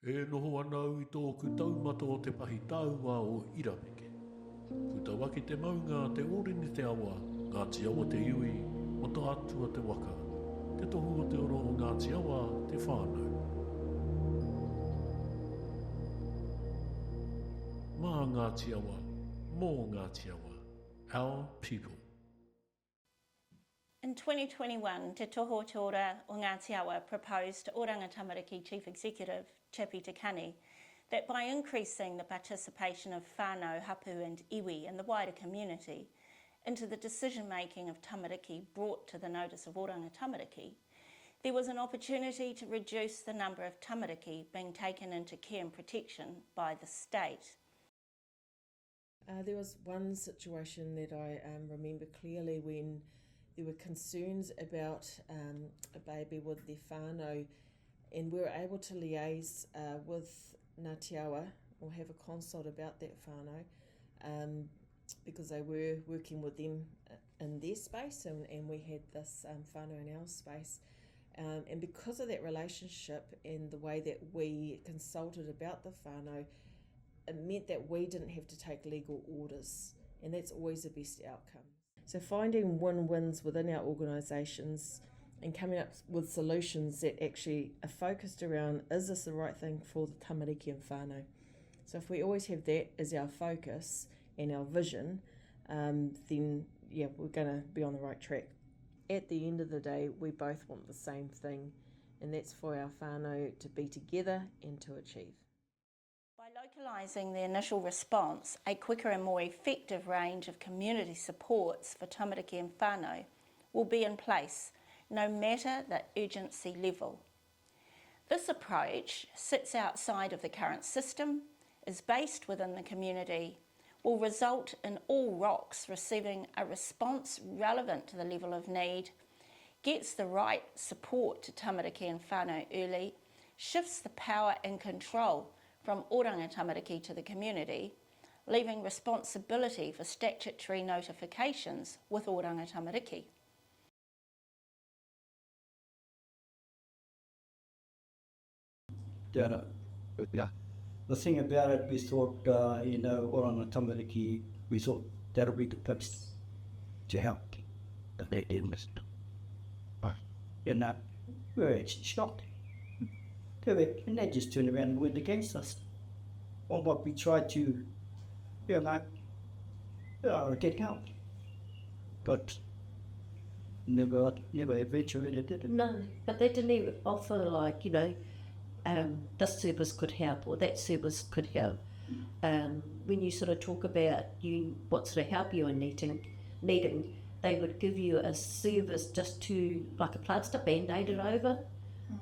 E noho ana i tōku taumata o te pahi tāua o Iraweke. Ku tau aki te maunga te ōreni te awa, Ngāti Awa te iwi, o tā atua te waka. Te tohu o te oro o Ngāti Awa te whānau. Mā Ngāti Awa, mō Ngāti Awa, our people. In 2021, Te Toho Te Ora o Ngāti Awa proposed to Oranga Tamariki Chief Executive, Chappie Te Kani, that by increasing the participation of whānau, hapu and iwi in the wider community into the decision-making of tamariki brought to the notice of Oranga Tamariki, there was an opportunity to reduce the number of tamariki being taken into care and protection by the state. There was one situation that I remember clearly when there were concerns about a baby with their whānau, and we were able to liaise with Ngāti Awa or have a consult about that whānau because they were working with them in their space and we had this whānau in our space. And because of that relationship and the way that we consulted about the whānau, it meant that we didn't have to take legal orders, and that's always the best outcome. So finding win-wins within our organisations and coming up with solutions that actually are focused around, is this the right thing for the tamariki and whānau? So if we always have that as our focus and our vision, then yeah, we're going to be on the right track. At the end of the day, we both want the same thing, and that's for our whānau to be together and to achieve. By localising the initial response, a quicker and more effective range of community supports for tamariki and whānau will be in place, no matter the urgency level. This approach sits outside of the current system, is based within the community, will result in all ROCs receiving a response relevant to the level of need, gets the right support to tamariki and whānau early, shifts the power and control from Oranga Tamariki to the community, leaving responsibility for statutory notifications with Oranga Tamariki. The thing about it, we thought, Oranga Tamariki, we thought that'll be the place to help the lady list. We were actually shocked. And they just turned around and went against us on what we tried to, get help. But never eventually did it. No, but they didn't even offer this service could help or that service could help. When you sort of talk about what sort of help you are needing, they would give you a service just to, like a plaster, band-aid it over.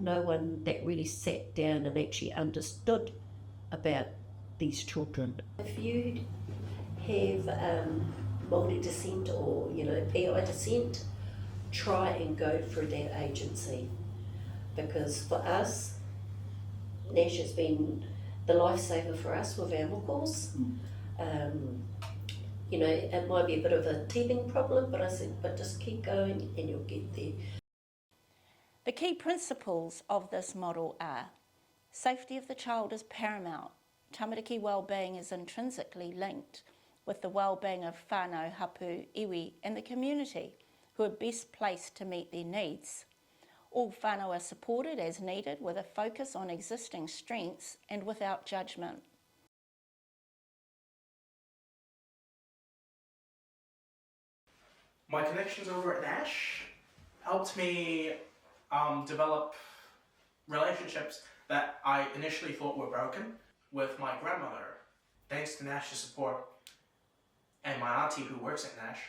No one that really sat down and actually understood about these children. If you have Māori descent or PI descent, try and go through that agency, because for us, Nash has been the lifesaver for us with our mokos. It might be a bit of a teething problem, but I said, just keep going and you'll get there. The key principles of this model are: safety of the child is paramount. Tamariki wellbeing is intrinsically linked with the wellbeing of whānau, hapu, iwi and the community, who are best placed to meet their needs. All whānau are supported as needed with a focus on existing strengths and without judgment. My connections over at Nash helped me develop relationships that I initially thought were broken with my grandmother. Thanks to Nash's support and my auntie who works at Nash,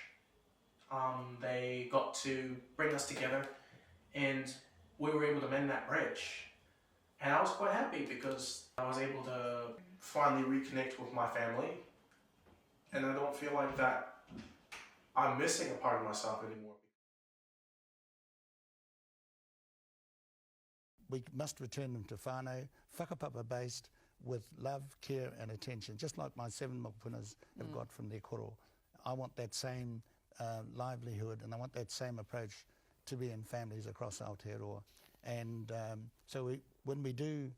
they got to bring us together and we were able to mend that bridge. And I was quite happy because I was able to finally reconnect with my family, and I don't feel like that I'm missing a part of myself anymore. We must return them to whānau, whakapapa based, with love, care and attention, just like my 7 mokopunas have got from their koro. I want that same livelihood, and I want that same approach to be in families across Aotearoa. And so when we do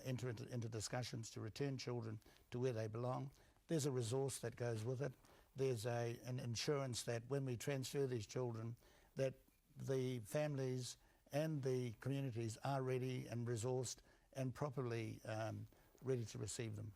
enter into discussions to return children to where they belong. There's a resource that goes with it. There's an insurance that when we transfer these children, that the families and the communities are ready and resourced and properly ready to receive them.